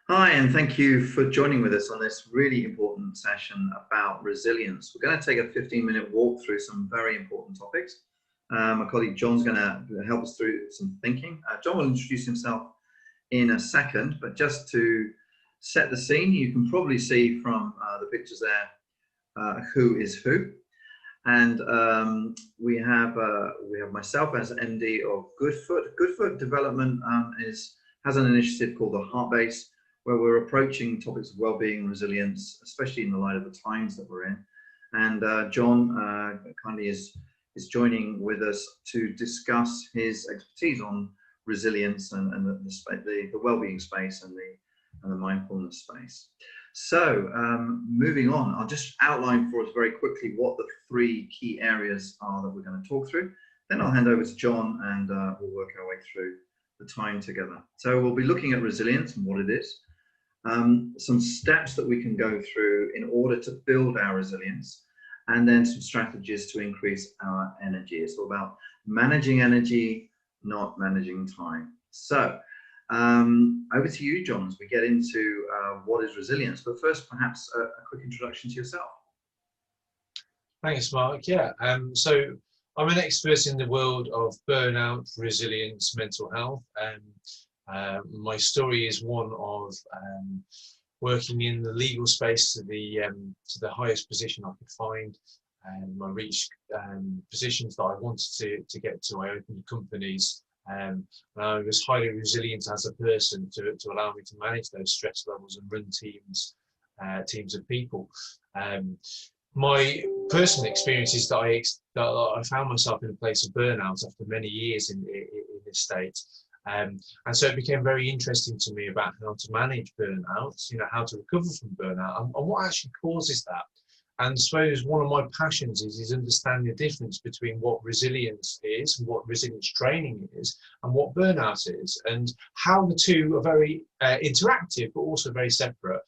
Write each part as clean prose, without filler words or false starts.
Hi, and thank you for joining with us on this really important session about resilience. We're going to take a 15-minute walk through some very important topics. My colleague John's going to help us through some thinking. John will introduce himself in a second, but just to set the scene, you can probably see from the pictures there who is who. And we have myself as MD of Goodfoot. Goodfoot Development has an initiative called the Heart Base, where we're approaching topics of well-being and resilience, especially in the light of the times that we're in. And John kindly is joining with us to discuss his expertise on resilience and the well-being space and the mindfulness space. So moving on, I'll just outline for us very quickly what the three key areas are that we're going to talk through. Then I'll hand over to John and we'll work our way through the time together. So we'll be looking at resilience and what it is, some steps that we can go through in order to build our resilience, and then some strategies to increase our energy. It's all about managing energy, not managing time. So over to you, John, as we get into what is resilience. But first, perhaps a quick introduction to yourself. Thanks, Mark. Yeah, so I'm an expert in the world of burnout, resilience, mental health. My story is one of working in the legal space to the highest position I could find. I reached positions that I wanted to get to. I opened companies. And I was highly resilient as a person to allow me to manage those stress levels and run teams of people. My personal experience is that I found myself in a place of burnout after many years in this state. And so it became very interesting to me about how to manage burnout, how to recover from burnout and what actually causes that. And I suppose one of my passions is understanding the difference between what resilience is, and what resilience training is, and what burnout is, and how the two are very interactive, but also very separate.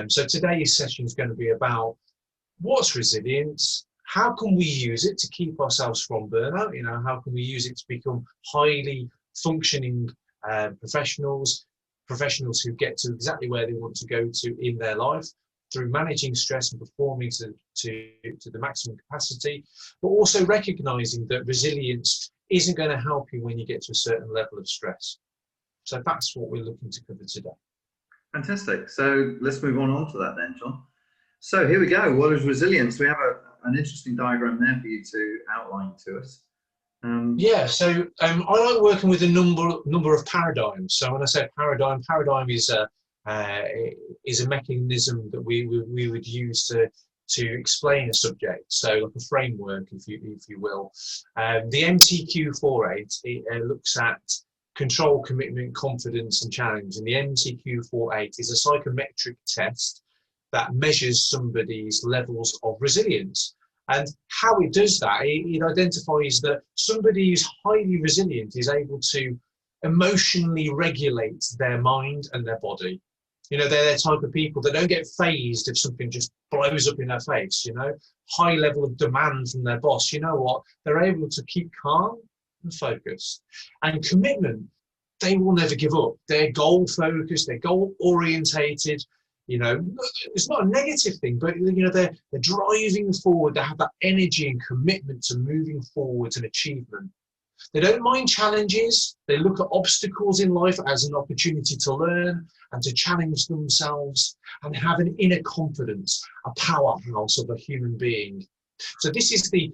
So today's session is going to be about what's resilience, how can we use it to keep ourselves from burnout, how can we use it to become highly functioning professionals who get to exactly where they want to go to in their life, through managing stress and performing to the maximum capacity, but also recognizing that resilience isn't going to help you when you get to a certain level of stress. So that's what we're looking to cover today. Fantastic. So let's move on to that then, John. So here we go. What is resilience? We have an interesting diagram there for you to outline to us. Yeah, so I like working with a number of paradigms. So when I say paradigm is a mechanism that we would use to explain a subject, so like a framework, if you will. The MTQ48 looks at control, commitment, confidence, and challenge, and the MTQ48 is a psychometric test that measures somebody's levels of resilience. And how it does that, it identifies that somebody who's highly resilient is able to emotionally regulate their mind and their body. They're the type of people that don't get fazed if something just blows up in their face, high level of demand from their boss. You know what? They're able to keep calm and focused. And commitment, they will never give up. They're goal focused, they're goal orientated. It's not a negative thing, but they're driving forward. They have that energy and commitment to moving forward and achievement. They don't mind challenges. They look at obstacles in life as an opportunity to learn and to challenge themselves, and have an inner confidence, a powerhouse of a human being. So this is the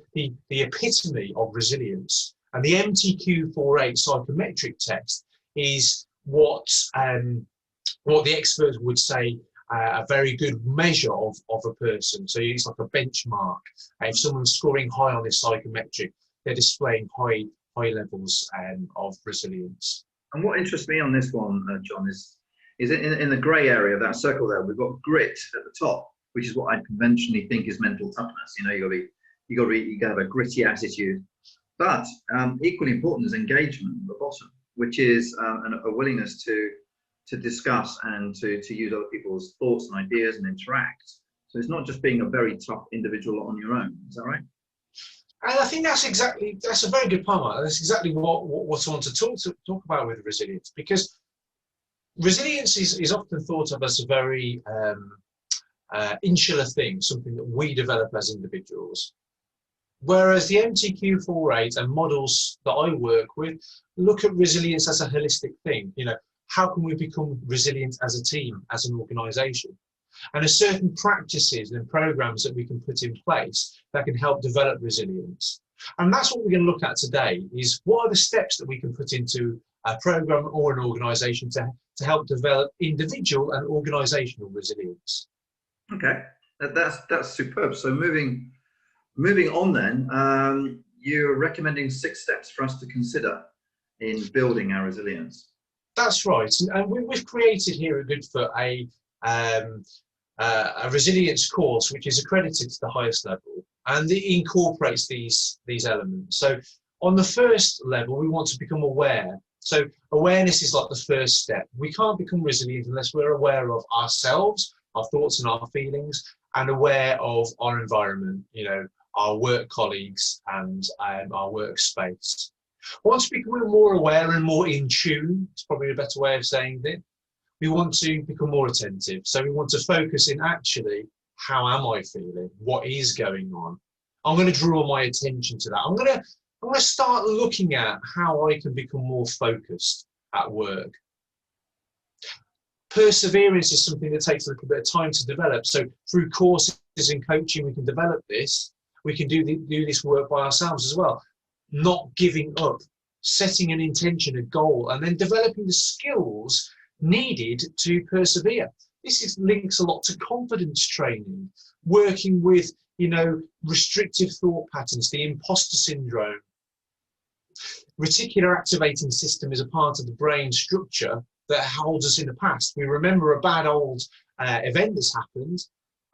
epitome of resilience. And the MTQ48 psychometric test is what the experts would say a very good measure of a person. So it's like a benchmark. If someone's scoring high on this psychometric, they're displaying high levels of resilience. And what interests me on this one, John, is in the grey area of that circle there, we've got grit at the top, which is what I conventionally think is mental toughness. You got to have a gritty attitude. But equally important is engagement at the bottom, which is a willingness to discuss and to use other people's thoughts and ideas and interact. So it's not just being a very tough individual on your own. Is that right? And I think that's a very good point. That's exactly what I want to talk about with resilience, because Resilience is often thought of as a very insular thing, something that we develop as individuals. Whereas the MTQ48 and models that I work with look at resilience as a holistic thing. You know, how can we become resilient as a team, as an organization? And there's certain practices and programs that we can put in place that can help develop resilience. And that's what we're going to look at today, is what are the steps that we can put into a program or an organization to help develop individual and organizational resilience. Okay, that's superb. So moving on then, you're recommending 6 steps for us to consider in building our resilience. That's right, and we've created here at Goodfoot a resilience course which is accredited to the highest level, and it incorporates these elements. So on the first level, we want to become aware. So awareness is like the first step. We can't become resilient unless we're aware of ourselves, our thoughts and our feelings, and aware of our environment, you know, our work colleagues and our workspace. Once we become more aware and more in tune, it's probably a better way of saying it, we want to become more attentive. So we want to focus in actually, how am I feeling? What is going on? I'm going to draw my attention to that. I'm going to start looking at how I can become more focused at work. Perseverance is something that takes a little bit of time to develop. So through courses and coaching, we can develop this. We can do this work by ourselves as well. Not giving up, setting an intention, a goal, and then developing the skills needed to persevere. This links a lot to confidence training, working with, you know, restrictive thought patterns, the imposter syndrome. Reticular activating system is a part of the brain structure that holds us in the past. We remember a bad old event that's happened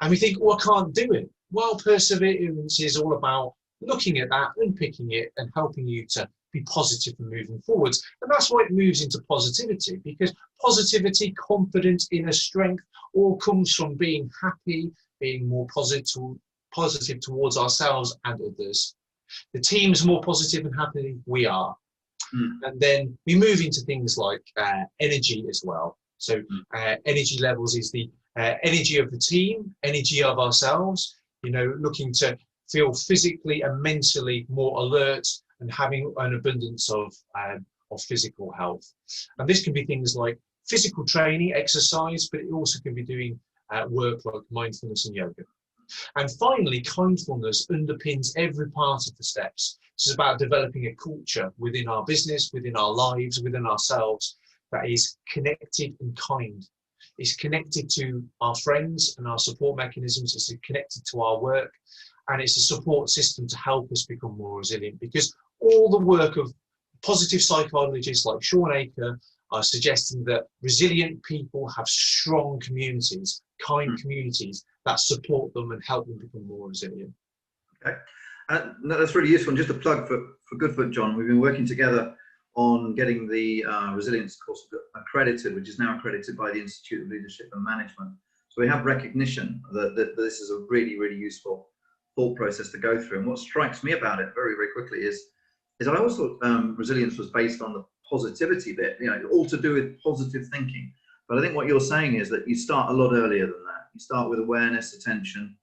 and we think, oh, I can't do it. Well, perseverance is all about looking at that, unpicking it and helping you to be positive and moving forwards. And that's why it moves into positivity, because positivity, confidence, inner strength all comes from being happy, being more positive towards ourselves and others. The team's more positive and happy we are. And then we move into things like energy as well. So energy levels is the energy of the team, energy of ourselves, you know, looking to feel physically and mentally more alert and having an abundance of physical health. And this can be things like physical training, exercise, but it also can be doing work like mindfulness and yoga. And finally, kindfulness underpins every part of the steps. It's about developing a culture within our business, within our lives, within ourselves that is connected and kind. It's connected to our friends and our support mechanisms. It's connected to our work. And it's a support system to help us become more resilient, because all the work of positive psychologists like Sean Aker are suggesting that resilient people have strong communities, kind communities that support them and help them become more resilient. Okay, no, that's really useful. And just a plug for Goodfoot, John, we've been working together on getting the resilience course accredited, which is now accredited by the Institute of Leadership and Management. So we have recognition that this is a really, really useful thought process to go through. And what strikes me about it very, very quickly is I always thought resilience was based on the positivity bit, you know, all to do with positive thinking. But I think what you're saying is that you start a lot earlier than that. You start with awareness, attention,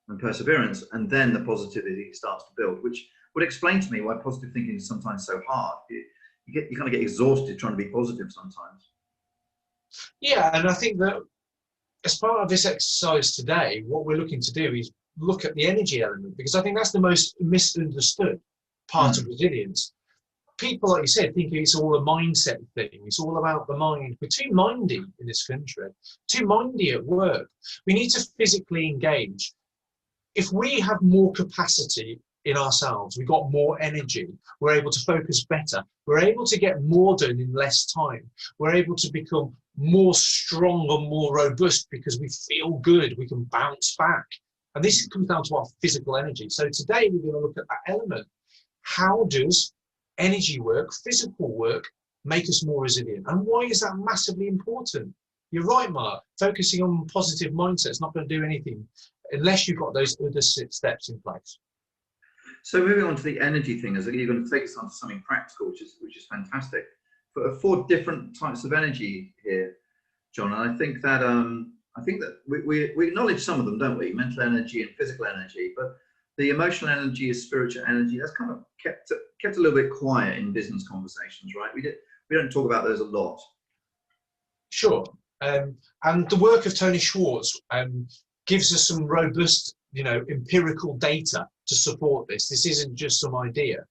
and perseverance, and then the positivity starts to build, which would explain to me why positive thinking is sometimes so hard. You kind of get exhausted trying to be positive sometimes. Yeah, and I think that as part of this exercise today, what we're looking to do is look at the energy element, because I think that's the most misunderstood part of resilience. People, like you said, think it's all a mindset thing. It's all about the mind. We're too mindy in this country, too mindy at work. We need to physically engage. If we have more capacity in ourselves, we've got more energy, we're able to focus better, we're able to get more done in less time, we're able to become more strong and more robust because we feel good, we can bounce back. And this comes down to our physical energy. So today we're going to look at that element. How does energy work, physical work, make us more resilient? And why is that massively important? You're right, Mark. Focusing on positive mindset is not going to do anything unless you've got those other steps in place. So moving on to the energy thing, is that you're going to take us on to something practical, which is fantastic. For 4 different types of energy here. John. And I think that we acknowledge some of them, don't we? Mental energy and physical energy, but the emotional energy is spiritual energy. That's kind of kept a little bit quiet in business conversations, right? We don't talk about those a lot. Sure. And the work of Tony Schwartz gives us some robust, empirical data to support this. This isn't just some idea,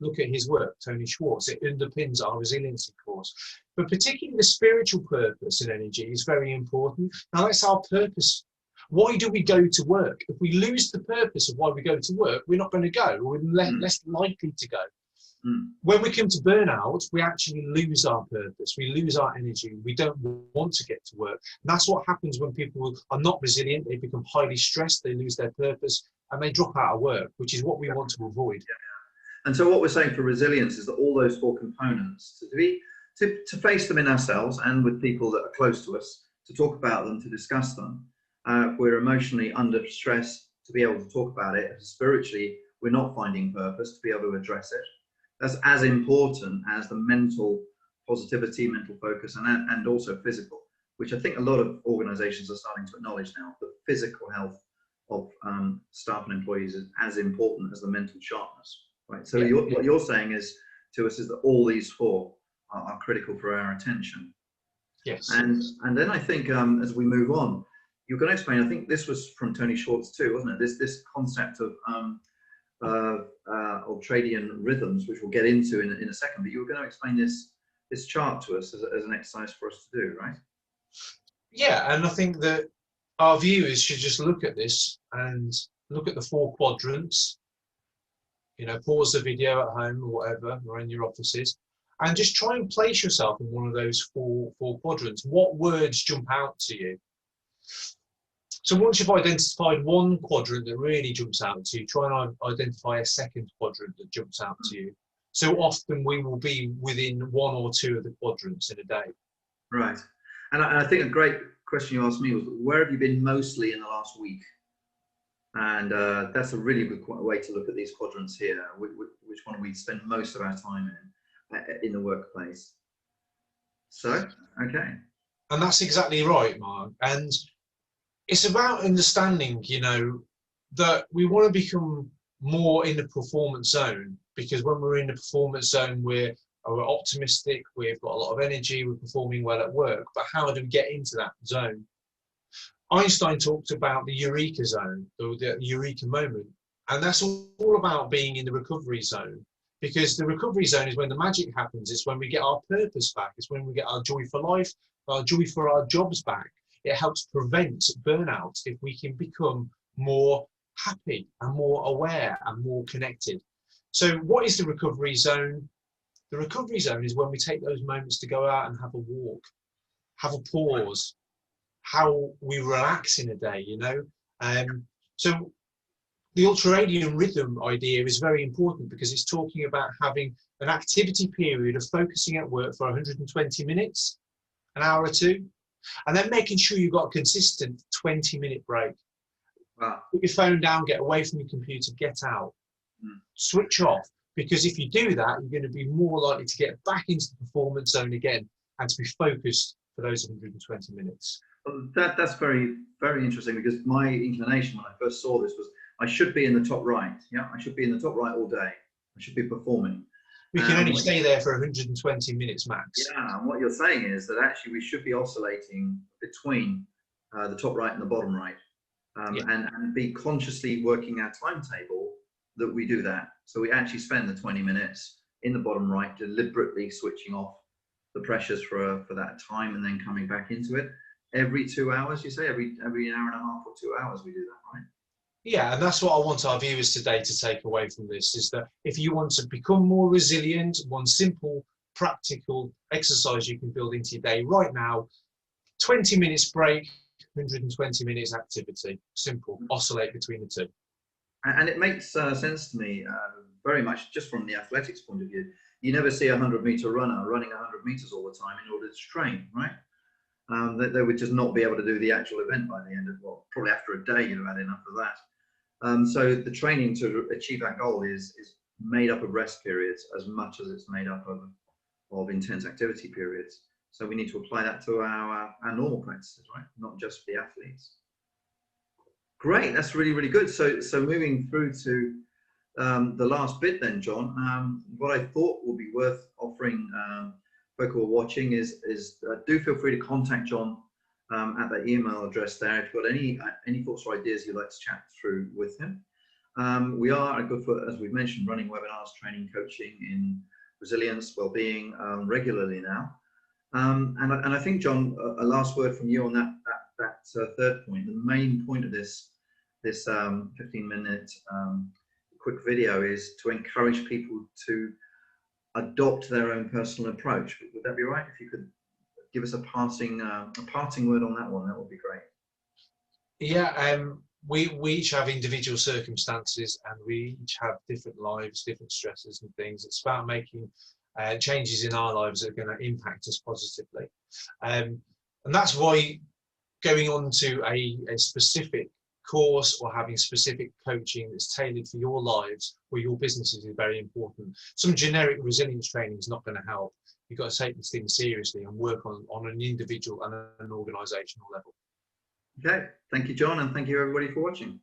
Look at his work, Tony Schwartz. It underpins our resiliency course. But particularly the spiritual purpose in energy is very important. Now, that's our purpose. Why do we go to work? If we lose the purpose of why we go to work, we're not going to go, or we're less likely to go. When we come to burnout, we actually lose our purpose. We lose our energy. We don't want to get to work. And that's what happens when people are not resilient. They become highly stressed. They lose their purpose and they drop out of work, which is what we want to avoid. Yeah. And so what we're saying for resilience is that all those four components, to face them in ourselves and with people that are close to us, to talk about them, to discuss them. If we're emotionally under stress, to be able to talk about it. Spiritually, we're not finding purpose, to be able to address it. That's as important as the mental positivity, mental focus, and also physical, which I think a lot of organizations are starting to acknowledge now. The physical health of staff and employees is as important as the mental sharpness, right? So what you're saying to us is that all these four are critical for our attention. Yes. And then I think as we move on, you're going to explain, I think this was from Tony Schwartz too, wasn't it? This concept of ultradian rhythms, which we'll get into in a second, but you were going to explain this chart to us as an exercise for us to do, right? Yeah, and I think that our viewers should just look at this and look at the four quadrants, pause the video at home or whatever, or in your offices, and just try and place yourself in one of those four quadrants. What words jump out to you? So once you've identified one quadrant that really jumps out to you, try and identify a second quadrant that jumps out to you. So often we will be within one or two of the quadrants in a day. Right. And I think a great question you asked me was, where have you been mostly in the last week? And that's a really good way to look at these quadrants here. Which one we spend most of our time in the workplace. So, okay. And that's exactly right, Mark. And it's about understanding, that we want to become more in the performance zone, because when we're in the performance zone, we're optimistic, we've got a lot of energy, we're performing well at work. But how do we get into that zone? Einstein talked about the eureka zone, the eureka moment. And that's all about being in the recovery zone, because the recovery zone is when the magic happens. It's when we get our purpose back. It's when we get our joy for life, our joy for our jobs back. It helps prevent burnout if we can become more happy and more aware and more connected. So what is the recovery zone? The recovery zone is when we take those moments to go out and have a walk, have a pause, how we relax in a day, So the ultradian rhythm idea is very important because it's talking about having an activity period of focusing at work for 120 minutes, an hour or two, and then making sure you've got a consistent 20-minute break. Wow. Put your phone down, get away from your computer, get out, switch off. Because if you do that, you're going to be more likely to get back into the performance zone again and to be focused for those 120 minutes. Well, that's very, very interesting, because my inclination when I first saw this was I should be in the top right. Yeah, I should be in the top right all day. I should be performing. We can only stay there for 120 minutes max. Yeah, and what you're saying is that actually we should be oscillating between the top right and the bottom right, and be consciously working our timetable that we do that. So we actually spend the 20 minutes in the bottom right, deliberately switching off the pressures for that time, and then coming back into it every 2 hours. You say every hour and a half or 2 hours we do that, right? Yeah, and that's what I want our viewers today to take away from this, is that if you want to become more resilient, one simple, practical exercise you can build into your day right now: 20 minutes break, 120 minutes activity. Simple. Oscillate between the two. And it makes sense to me very much just from the athletics point of view. You never see a 100-meter runner running 100 meters all the time in order to train, right? They would just not be able to do the actual event by the end of, well, probably after a day you've had enough of that. So the training to achieve that goal is made up of rest periods as much as it's made up of intense activity periods. So we need to apply that to our normal practices, right? Not just for the athletes. Great, that's really, really good. So moving through to the last bit then, John, what I thought would be worth offering folk who are watching is do feel free to contact John at that email address there if you've got any thoughts or ideas you'd like to chat through with him. We are at Goodfoot, as we've mentioned, running webinars, training, coaching in resilience, well-being regularly now. And I think, John, a last word from you on that third point. The main point of this 15-minute quick video is to encourage people to adopt their own personal approach. Would that be right? If you could give us a parting word on that one, that would be great. Yeah, we each have individual circumstances, and we each have different lives, different stresses and things. It's about making changes in our lives that are going to impact us positively. And that's why going on to a specific course or having specific coaching that's tailored for your lives or your businesses is very important. Some generic resilience training is not going to help. You've got to take these things seriously and work on an individual and an organisational level. Okay, thank you, John, and thank you everybody for watching.